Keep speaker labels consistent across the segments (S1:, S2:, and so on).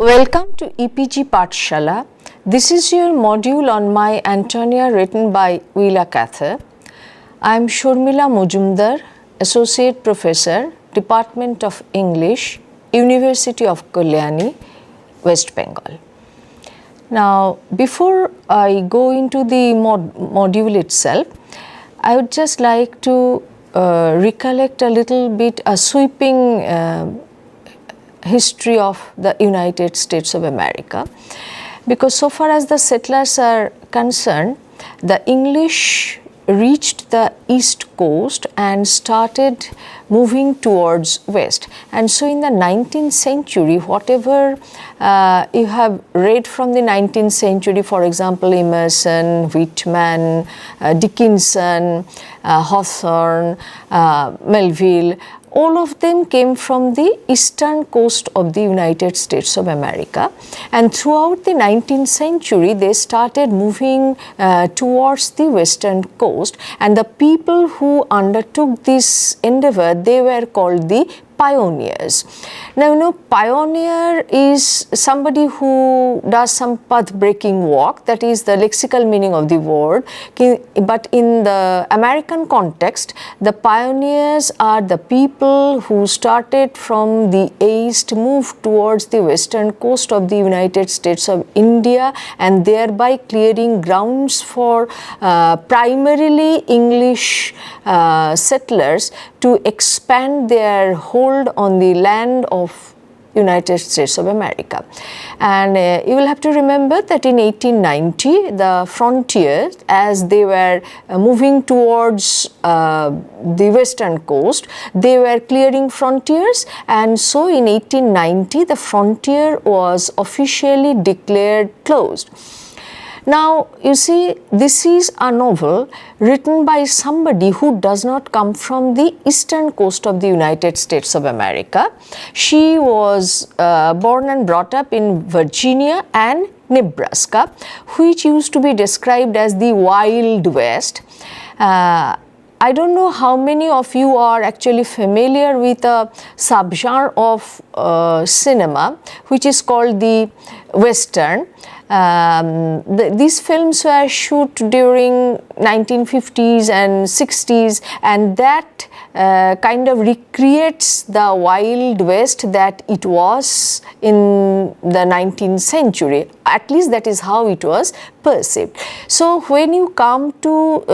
S1: Welcome to EPG Pathshala. This is your module on My Antonia written by Willa Cather. I am Shurmila Mojumdar, Associate Professor, Department of English, University of Kalyani, West Bengal. Now, before I go into the module itself, I would just like to recollect a little bit a sweeping history of the United States of America, because so far as the settlers are concerned, the English reached the east coast and started moving towards west. And so in the 19th century, whatever you have read from the 19th century, for example, Emerson, Whitman, Dickinson, Hawthorne, Melville, all of them came from the eastern coast of the United States of America, and throughout the 19th century they started moving towards the western coast, and the people who undertook this endeavor, they were called the pioneers. Now, you know, pioneer is somebody who does some path-breaking work, that is the lexical meaning of the word. But in the American context, the pioneers are the people who started from the east, moved towards the western coast of the United States of India, and thereby clearing grounds for primarily English settlers to expand their hold on the land of United States of America. And you will have to remember that in 1890, the frontier, as they were moving towards the western coast, they were clearing frontiers, and so in 1890 the frontier was officially declared closed. Now, you see, this is a novel written by somebody who does not come from the eastern coast of the United States of America. She was born and brought up in Virginia and Nebraska, which used to be described as the Wild West. I don't know how many of you are actually familiar with a subgenre of cinema which is called the Western. These films were shot during 1950s and 60s, and that kind of recreates the Wild West that it was in the 19th century. At least that is how it was perceived. So when you come to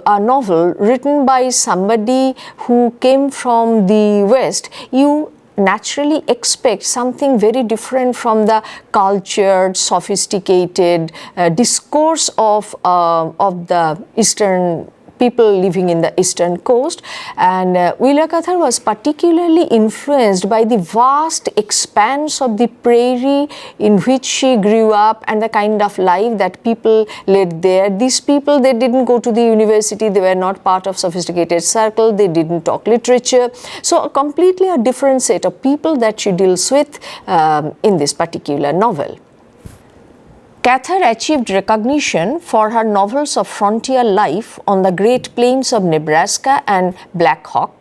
S1: a novel written by somebody who came from the West, you naturally expect something very different from the cultured, sophisticated discourse of the Eastern people living in the eastern coast. And Willa Cather was particularly influenced by the vast expanse of the prairie in which she grew up and the kind of life that people led there. These people, they didn't go to the university, they were not part of sophisticated circle, they didn't talk literature. So completely a different set of people that she deals with in this particular novel. Cather achieved recognition for her novels of frontier life on the Great Plains of Nebraska and Black Hawk.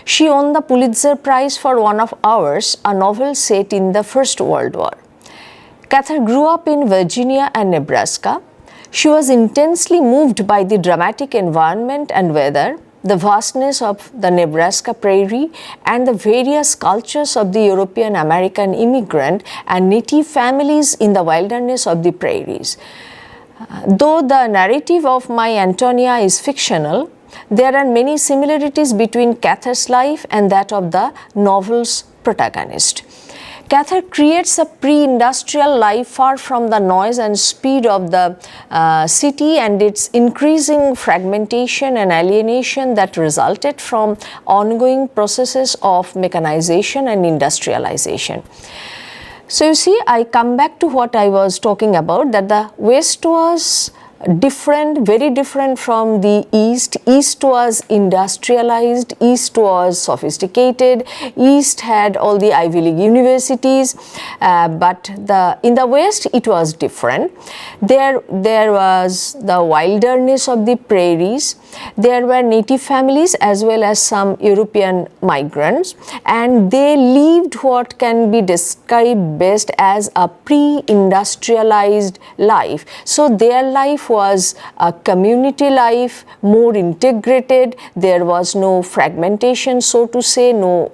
S1: She won the Pulitzer Prize for One of Hours, a novel set in the First World War. Cather grew up in Virginia and Nebraska. She was intensely moved by the dramatic environment and weather, the vastness of the Nebraska prairie, and the various cultures of the European American immigrant and native families in the wilderness of the prairies. Though the narrative of My Antonia is fictional, there are many similarities between Cather's life and that of the novel's protagonist. Cather creates a pre-industrial life far from the noise and speed of the city and its increasing fragmentation and alienation that resulted from ongoing processes of mechanization and industrialization. So you see, I come back to what I was talking about, that the West was different, very different from the East. East was industrialized, East was sophisticated, East had all the Ivy League universities, but in the West it was different. There was the wilderness of the prairies, there were native families as well as some European migrants, and they lived what can be described best as a pre-industrialized life. So their life was a community life, more integrated. There was no fragmentation, so to say, not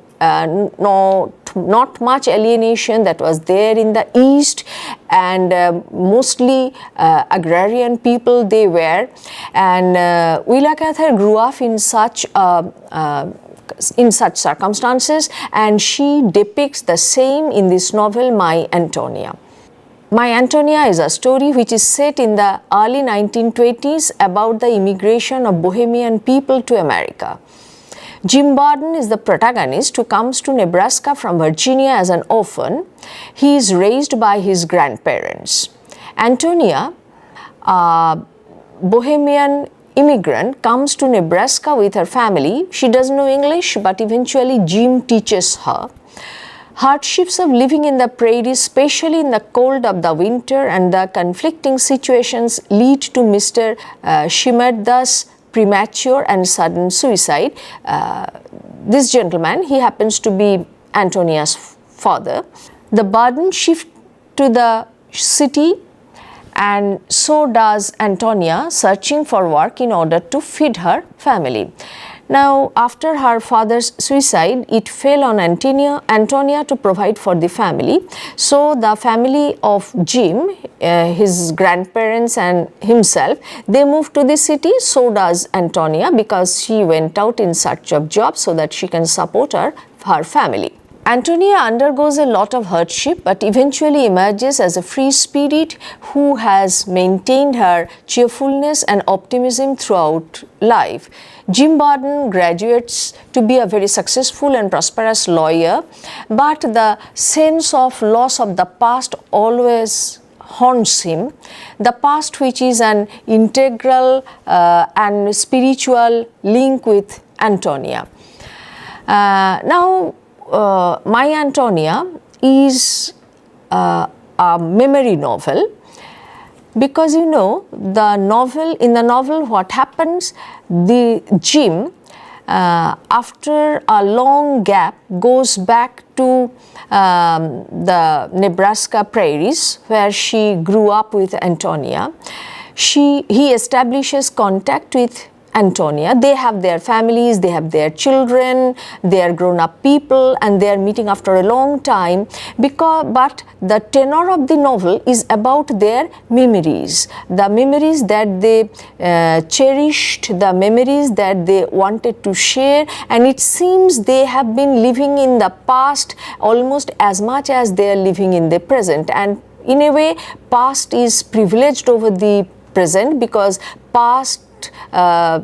S1: much alienation that was there in the East, and mostly agrarian people they were. And Willa Cather grew up in such circumstances, and she depicts the same in this novel, My Antonia. My Antonia is a story which is set in the early 1920s about the immigration of Bohemian people to America. Jim Borden is the protagonist who comes to Nebraska from Virginia as an orphan. He is raised by his grandparents. Antonia, a Bohemian immigrant, comes to Nebraska with her family. She doesn't know English, but eventually Jim teaches her. Hardships of living in the prairies, especially in the cold of the winter, and the conflicting situations lead to Mr. Shimerda's premature and sudden suicide. This gentleman, he happens to be Antonia's father. The burden shifts to the city, and so does Antonia, searching for work in order to feed her family. Now, after her father's suicide, it fell on Antonia to provide for the family. So, the family of Jim, his grandparents and himself, they moved to the city. So does Antonia, because she went out in search of jobs so that she can support her family. Antonia undergoes a lot of hardship, but eventually emerges as a free spirit who has maintained her cheerfulness and optimism throughout life. Jim Borden graduates to be a very successful and prosperous lawyer, but the sense of loss of the past always haunts him, the past which is an integral and spiritual link with Antonia. My Antonia is a memory novel, because in the novel what happens, the Jim after a long gap goes back to the Nebraska prairies where she grew up with Antonia. He establishes contact with Antonia. They have their families, they have their children, they are grown-up people, and they are meeting after a long time. But the tenor of the novel is about their memories, the memories that they cherished, the memories that they wanted to share, and it seems they have been living in the past almost as much as they are living in the present. And in a way, past is privileged over the present, because past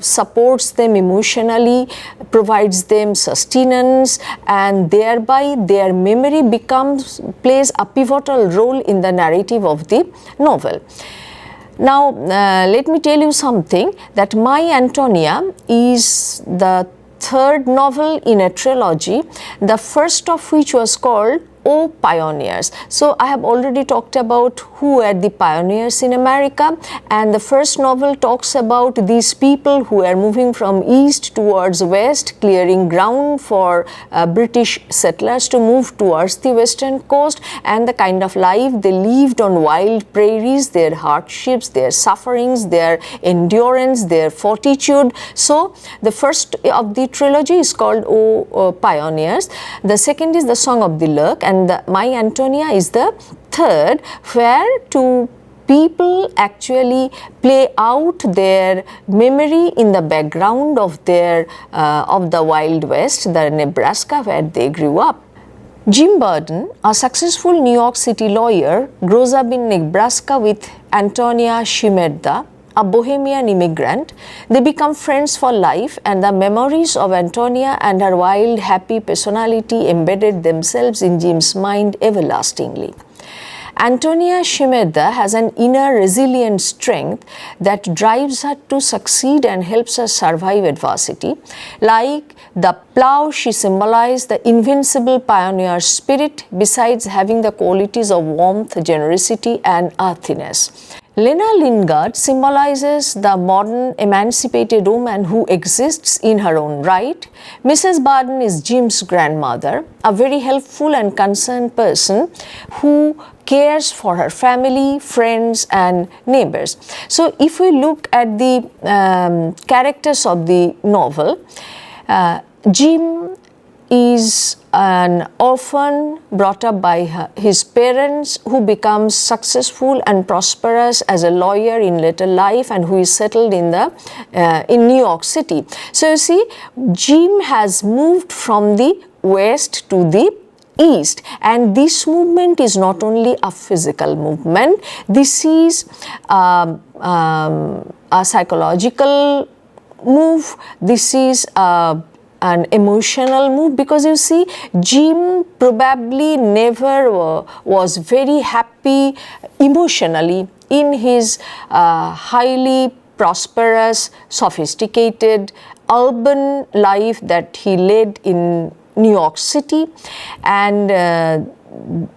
S1: supports them emotionally, provides them sustenance, and thereby their memory plays a pivotal role in the narrative of the novel. Now, let me tell you something, that My Antonia is the third novel in a trilogy, the first of which was called O Pioneers. So I have already talked about who were the pioneers in America, and the first novel talks about these people who are moving from east towards west, clearing ground for British settlers to move towards the western coast, and the kind of life they lived on wild prairies, their hardships, their sufferings, their endurance, their fortitude. So the first of the trilogy is called O Pioneers. The second is The Song of the Lark, and My Antonia is the third, where two people actually play out their memory in the background of the Wild West, the Nebraska where they grew up. Jim Borden, a successful New York City lawyer, grows up in Nebraska with Antonia Shimerda, a Bohemian immigrant. They become friends for life, and the memories of Antonia and her wild, happy personality embedded themselves in Jim's mind everlastingly. Antonia Shimeda has an inner resilient strength that drives her to succeed and helps her survive adversity. Like the plough, she symbolized the invincible pioneer spirit, besides having the qualities of warmth, generosity, and earthiness. Lena Lingard symbolizes the modern emancipated woman who exists in her own right. Mrs. Burden is Jim's grandmother, a very helpful and concerned person who cares for her family, friends, and neighbors. So, if we look at the characters of the novel, Jim is an orphan brought up by his parents, who becomes successful and prosperous as a lawyer in later life, and who is settled in New York City. So you see, Jim has moved from the west to the east, and this movement is not only a physical movement. This is a psychological move. This is an emotional move, because you see, Jim probably never was very happy emotionally in his highly prosperous, sophisticated, urban life that he led in New York City, and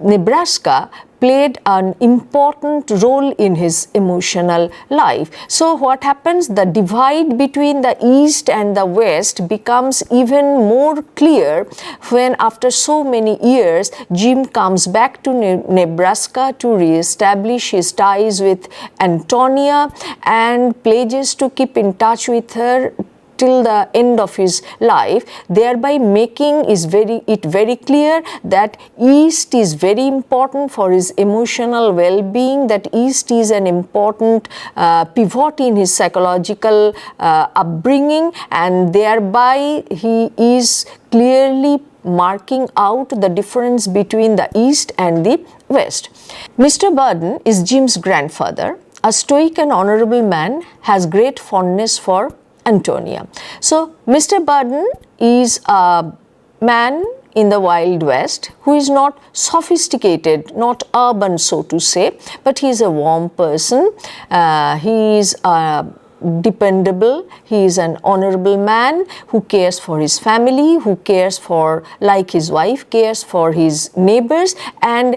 S1: Nebraska played an important role in his emotional life. So what happens, the divide between the East and the West becomes even more clear when, after so many years, Jim comes back to Nebraska to re-establish his ties with Antonia and pledges to keep in touch with her till the end of his life, thereby making it very clear that East is very important for his emotional well-being, that East is an important pivot in his psychological upbringing, and thereby he is clearly marking out the difference between the East and the West. Mr. Burden is Jim's grandfather, a stoic and honorable man, has great fondness for Antonia. So, Mr. Burden is a man in the Wild West who is not sophisticated, not urban, so to say, but he is a warm person. He is dependable. He is an honorable man who cares for his family, who cares for, like his wife, cares for his neighbors, and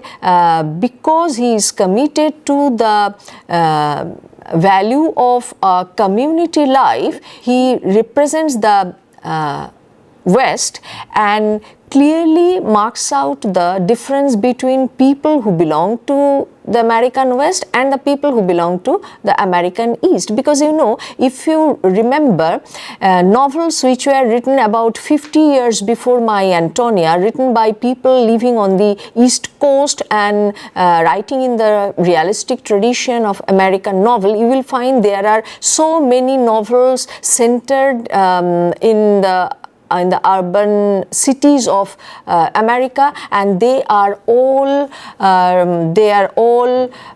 S1: because he is committed to the value of community life, he represents the West and clearly marks out the difference between people who belong to the American West and the people who belong to the American East. Because you know, if you remember, novels which were written about 50 years before My Antonia, written by people living on the East Coast and writing in the realistic tradition of American novel, you will find there are so many novels centered in the urban cities of America, and they are all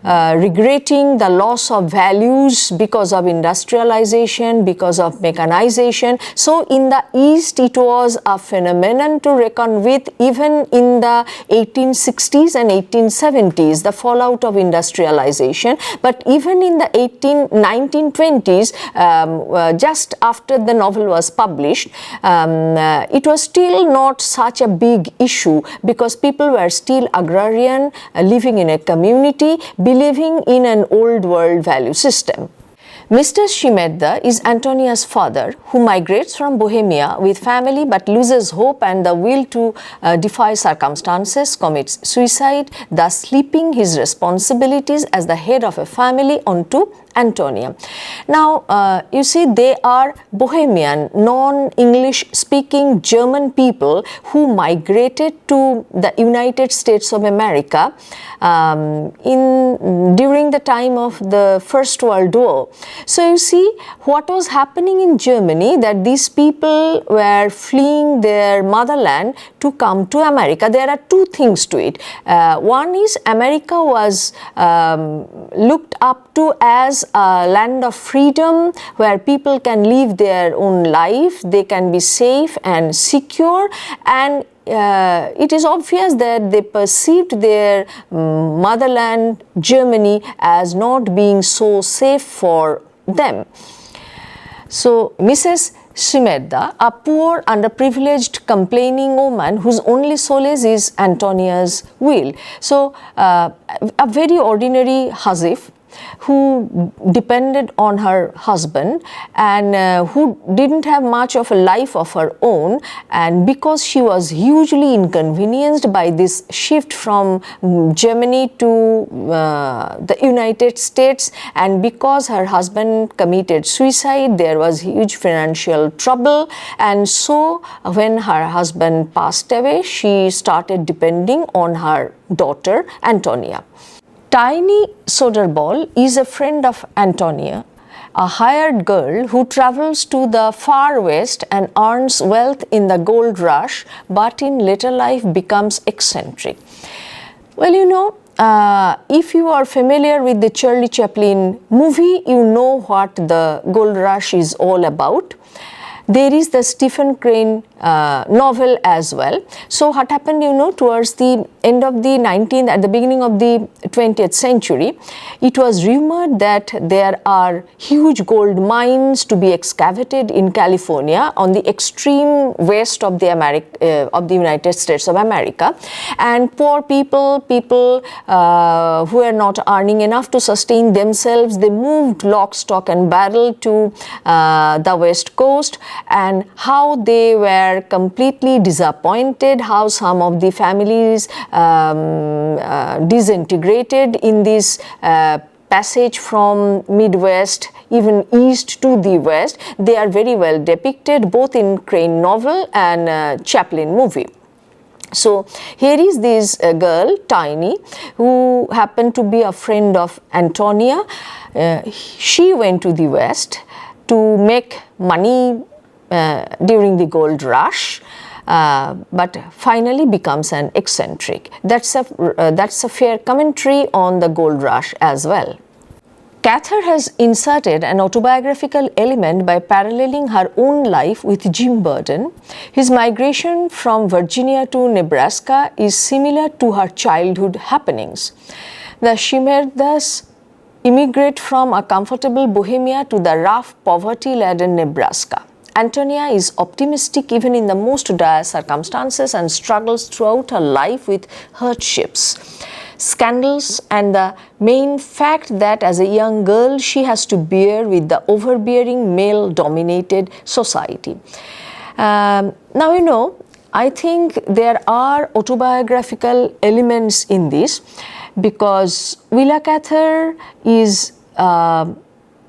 S1: regretting the loss of values because of industrialization, because of mechanization. So in the East, it was a phenomenon to reckon with even in the 1860s and 1870s, the fallout of industrialization. But even in the 1920s, just after the novel was published, it was still not such a big issue because people were still agrarian, living in a community, believing in an old world value system. Mr. Shimeda is Antonia's father, who migrates from Bohemia with family but loses hope and the will to defy circumstances, commits suicide, thus slipping his responsibilities as the head of a family onto Antonia. Now, you see, they are Bohemian, non-English speaking German people who migrated to the United States of America during the time of the First World War. So you see, what was happening in Germany, that these people were fleeing their motherland to come to America. There are two things to it. One is America was looked up to as a land of freedom where people can live their own life, they can be safe and secure, and it is obvious that they perceived their motherland, Germany, as not being so safe for them. So, Mrs. Shimerda, a poor, underprivileged, complaining woman whose only solace is Antonia's will. So, a very ordinary Hazif who depended on her husband and who didn't have much of a life of her own, and because she was hugely inconvenienced by this shift from Germany to the United States, and because her husband committed suicide, there was huge financial trouble, and so when her husband passed away, she started depending on her daughter Antonia. Tiny Soderball is a friend of Antonia, a hired girl who travels to the far west and earns wealth in the gold rush, but in later life becomes eccentric. Well, you know, if you are familiar with the Charlie Chaplin movie, you know what the gold rush is all about. There is the Stephen Crane novel as well. So what happened, you know, towards the end of the 19th, at the beginning of the 20th century, it was rumored that there are huge gold mines to be excavated in California on the extreme west of the United States of America, and poor people who are not earning enough to sustain themselves, they moved lock, stock and barrel to the west coast, and how they were completely disappointed, how some of the families disintegrated in this passage from Midwest, even east to the west. They are very well depicted both in Crane novel and Chaplin movie. So here is this girl, Tiny, who happened to be a friend of Antonia. She went to the west to make money during the gold rush, but finally becomes an eccentric. That's a fair commentary on the gold rush as well. Cather has inserted an autobiographical element by paralleling her own life with Jim Burden. His migration from Virginia to Nebraska is similar to her childhood happenings. The Shimerdas immigrate from a comfortable Bohemia to the rough, poverty-laden Nebraska. Antonia is optimistic even in the most dire circumstances and struggles throughout her life with hardships, scandals, and the main fact that as a young girl she has to bear with the overbearing male-dominated society. Now, you know, I think there are autobiographical elements in this because Willa Cather is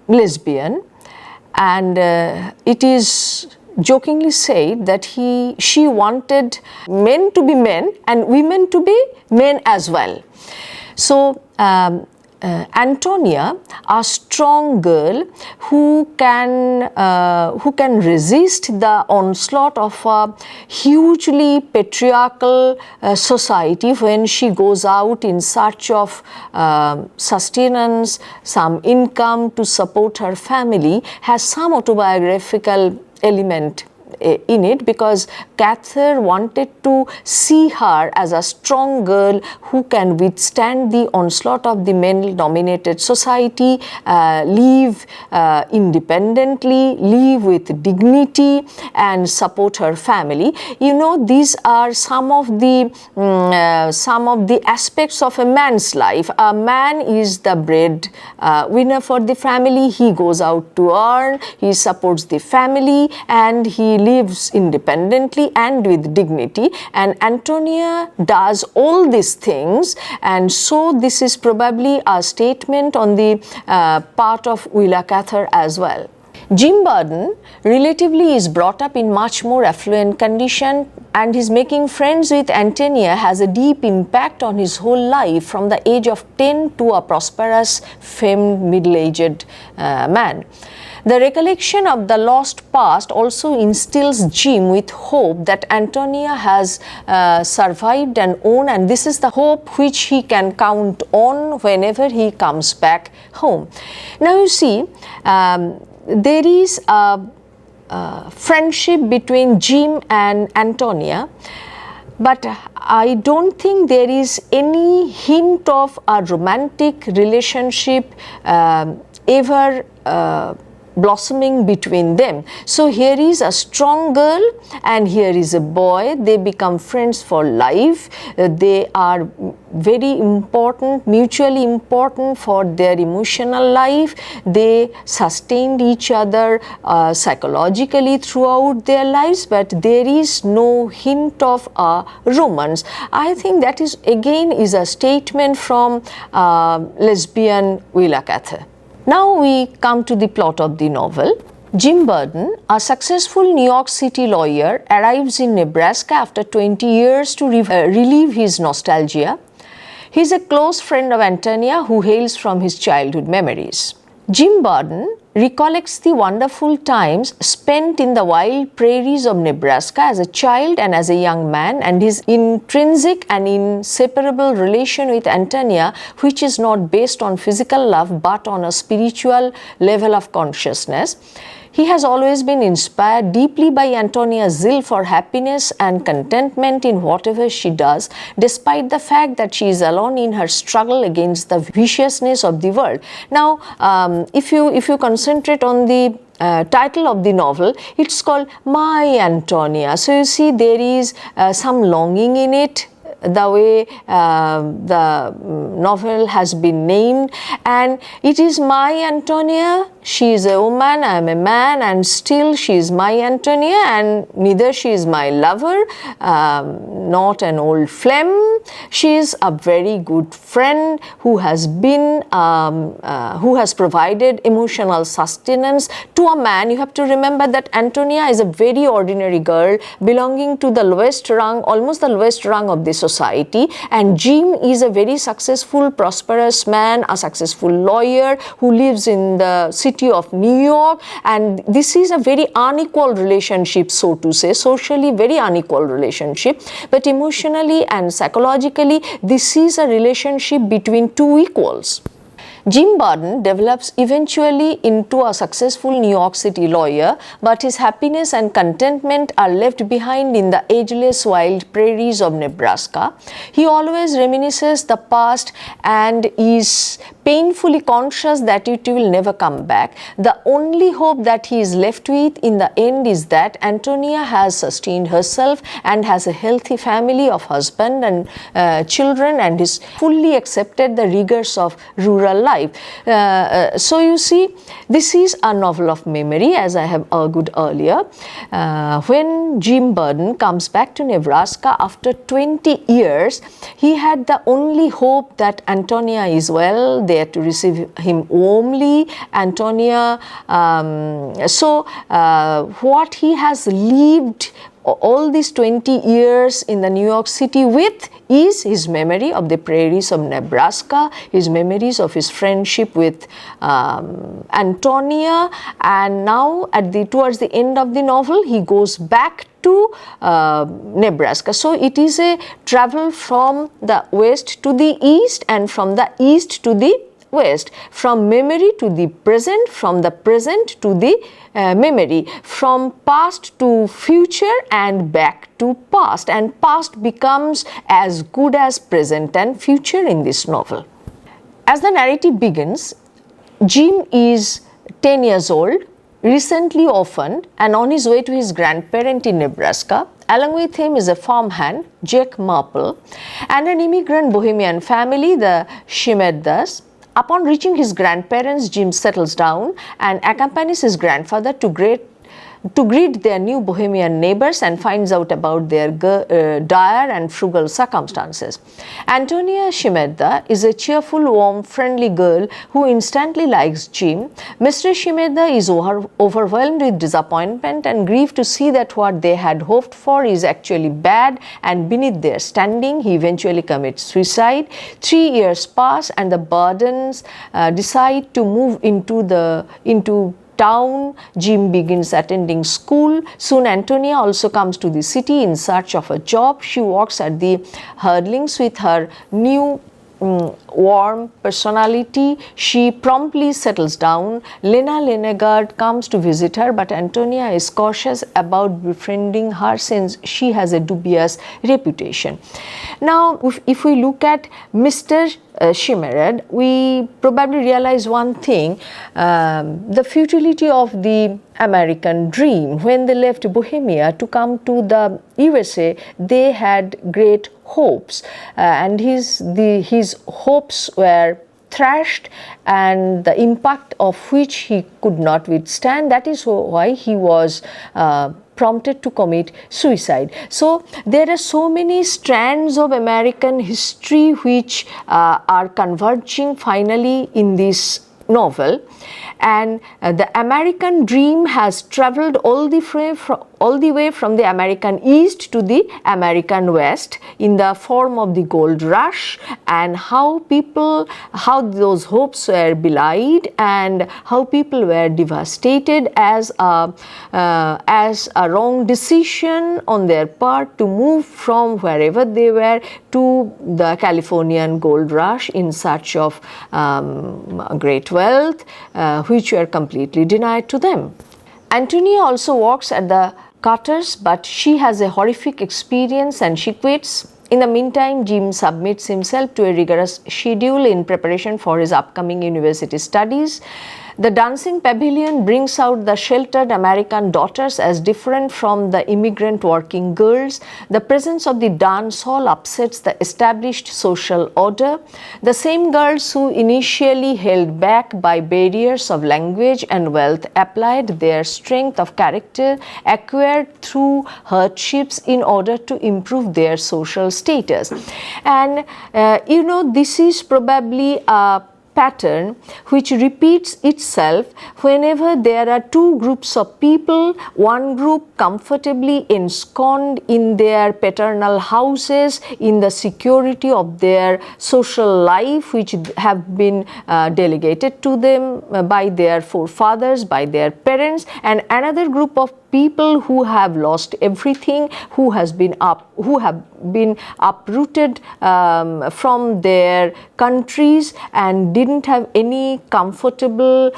S1: lesbian, and it is jokingly said that she wanted men to be men and women to be men as well. So Antonia, a strong girl who can resist the onslaught of a hugely patriarchal society when she goes out in search of sustenance, some income to support her family, has some autobiographical element in it, because Cather wanted to see her as a strong girl who can withstand the onslaught of the male-dominated society, live independently, live with dignity, and support her family. You know, these are some of the aspects of a man's life. A man is the bread winner for the family. He goes out to earn, he supports the family, and he lives independently and with dignity, and Antonia does all these things, and so this is probably a statement on the part of Willa Cather as well. Jim Burden relatively is brought up in much more affluent condition, and his making friends with Antonia has a deep impact on his whole life from the age of 10 to a prosperous, famed, middle-aged man. The recollection of the lost past also instills Jim with hope that Antonia has survived and won, and this is the hope which he can count on whenever he comes back home. Now you see, there is a friendship between Jim and Antonia, but I don't think there is any hint of a romantic relationship ever blossoming between them. So here is a strong girl and here is a boy. They become friends for life. They are very important, mutually important for their emotional life. They sustained each other psychologically throughout their lives, but there is no hint of romance. I think that is again is a statement from lesbian Willa Cather. Now we come to the plot of the novel. Jim Burden, a successful New York City lawyer, arrives in Nebraska after 20 years to relieve his nostalgia. He is a close friend of Antonia who hails from his childhood memories. Jim Burden recollects the wonderful times spent in the wild prairies of Nebraska as a child and as a young man, and his intrinsic and inseparable relation with Antonia, which is not based on physical love but on a spiritual level of consciousness. He has always been inspired deeply by Antonia's zeal for happiness and contentment in whatever she does, despite the fact that she is alone in her struggle against the viciousness of the world. Now, if you concentrate on the title of the novel, it's called My Antonia. So you see there is some longing in it, the way the novel has been named, and it is my Antonia. She is a woman, I am a man, and still she is my Antonia, and neither she is my lover, not an old flame. She is a very good friend who has been, who has provided emotional sustenance to a man. You have to remember that Antonia is a very ordinary girl belonging to the lowest rung, almost the lowest rung of the society, and Jim is a very successful, prosperous man, a successful lawyer who lives in the city of New York, and this is a very unequal relationship, so to say, socially very unequal relationship, but emotionally and psychologically this is a relationship between two equals. Jim Burden develops eventually into a successful New York City lawyer, but his happiness and contentment are left behind in the ageless wild prairies of Nebraska. He always reminisces the past and is painfully conscious that it will never come back. The only hope that he is left with in the end is that Antonia has sustained herself and has a healthy family of husband and children and is fully accepted the rigors of rural life. So you see, this is a novel of memory, as I have argued earlier. When Jim Burden comes back to Nebraska after 20 years, he had the only hope that Antonia is well, there to receive him warmly. Antonia, what he has lived all these 20 years in the New York City with is his memory of the prairies of Nebraska, his memories of his friendship with Antonia, and now towards the end of the novel he goes back to Nebraska. So it is a travel from the west to the east and from the east to the west, from memory to the present, from the present to the memory, from past to future and back to past, and past becomes as good as present and future in this novel. As the narrative begins, Jim is 10 years old, recently orphaned and on his way to his grandparent in Nebraska. Along with him is a farmhand, Jake Marple, and an immigrant Bohemian family, the Shimeddas. Upon reaching his grandparents, Jim settles down and accompanies his grandfather to greet their new Bohemian neighbors and finds out about their dire and frugal circumstances. Antonia Shimedda is a cheerful, warm, friendly girl who instantly likes Jim. Mr. Shimedda is overwhelmed with disappointment and grief to see that what they had hoped for is actually bad and beneath their standing. He eventually commits suicide. 3 years pass and the Burdens decide to move into town, Jim begins attending school. Soon Antonia also comes to the city in search of a job. She works at the hurdlings with her new warm personality. She promptly settles down. Lena Lenegard comes to visit her, but Antonia is cautious about befriending her since she has a dubious reputation. Now, if we look at Mr. Shimerad, we probably realize one thing, the futility of the American dream. When they left Bohemia to come to the USA, they had great hopes, and his hopes were thrashed, and the impact of which he could not withstand. That is why he was prompted to commit suicide. So there are so many strands of American history which are converging finally in this novel, and the American dream has traveled all the way from the American East to the American West in the form of the gold rush, and how those hopes were belied and how people were devastated as a wrong decision on their part to move from wherever they were to the Californian gold rush in search of great wealth, which were completely denied to them. Antonia also works at the Carters, but she has a horrific experience and she quits. In the meantime, Jim submits himself to a rigorous schedule in preparation for his upcoming university studies. The dancing pavilion brings out the sheltered American daughters as different from the immigrant working girls. The presence of the dance hall upsets the established social order. The same girls who initially held back by barriers of language and wealth applied their strength of character acquired through hardships in order to improve their social status. And this is probably a pattern which repeats itself whenever there are two groups of people, one group comfortably ensconced in their paternal houses, in the security of their social life which have been delegated to them by their forefathers, by their parents, and another group of people who have lost everything, who have been uprooted from their countries and didn't have any comfortable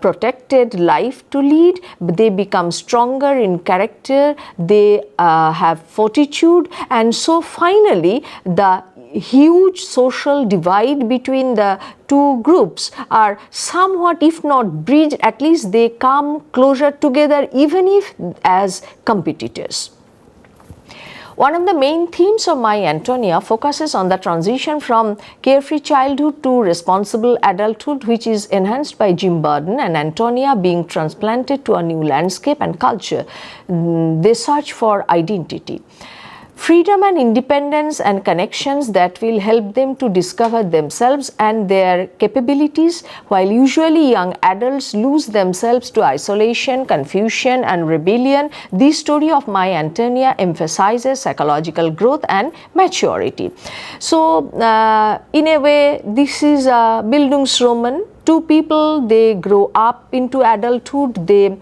S1: protected life to lead. They become stronger in character, they have fortitude, and so finally the huge social divide between the two groups are somewhat, if not bridged, at least they come closer together, even if as competitors. One of the main themes of My Antonia focuses on the transition from carefree childhood to responsible adulthood, which is enhanced by Jim Burden and Antonia being transplanted to a new landscape and culture. They search for identity. Freedom and independence and connections that will help them to discover themselves and their capabilities, while usually young adults lose themselves to isolation, confusion and rebellion. This story of My Antonia emphasizes psychological growth and maturity. So, in a way, this is a Bildungsroman. Two people, they grow up into adulthood, they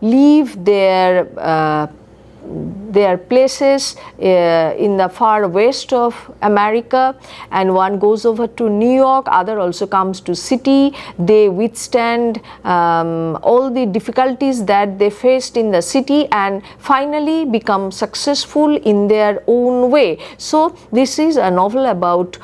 S1: leave their places in the far west of America, and one goes over to New York, other also comes to city. They withstand all the difficulties that they faced in the city and finally become successful in their own way. So this is a novel about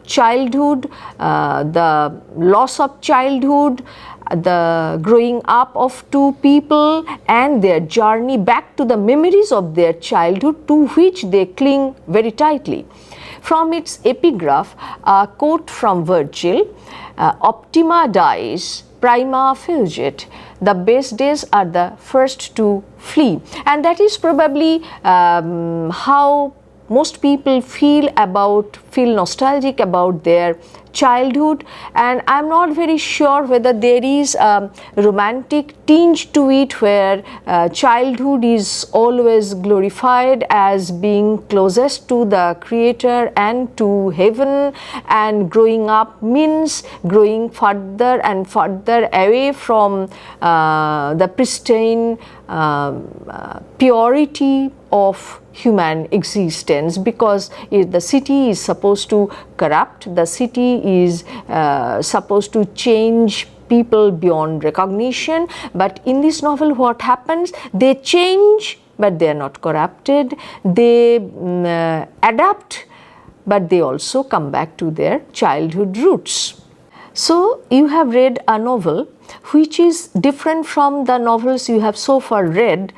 S1: childhood, the loss of childhood, the growing up of two people and their journey back to the memories of their childhood to which they cling very tightly. From its epigraph, a quote from Virgil, Optima dies, prima fugit. The best days are the first to flee. And that is probably how most people feel nostalgic about their childhood, and I'm not very sure whether there is a romantic tinge to it where childhood is always glorified as being closest to the Creator and to heaven, and growing up means growing further and further away from the pristine purity of human existence, because the city is supposed to corrupt, the city is supposed to change people beyond recognition. But in this novel, what happens? They change, but they are not corrupted. They adapt, but they also come back to their childhood roots. So you have read a novel which is different from the novels you have so far read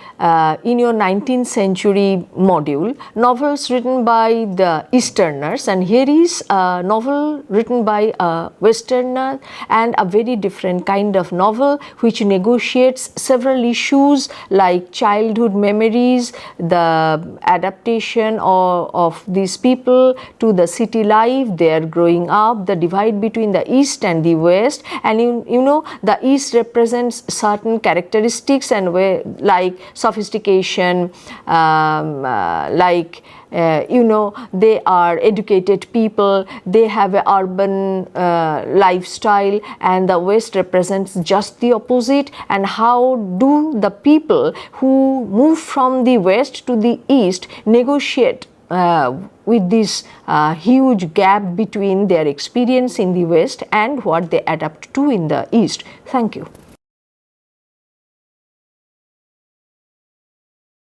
S1: in your 19th century module, novels written by the Easterners, and here is a novel written by a Westerner, and a very different kind of novel which negotiates several issues like childhood memories, the adaptation of these people to the city life, their growing up, the divide between the East and the West, and you know, the East represents certain characteristics and like sophistication, you know, they are educated people, they have an urban lifestyle, and the West represents just the opposite. And how do the people who move from the West to the East negotiate with this huge gap between their experience in the West and what they adapt to in the East? Thank you.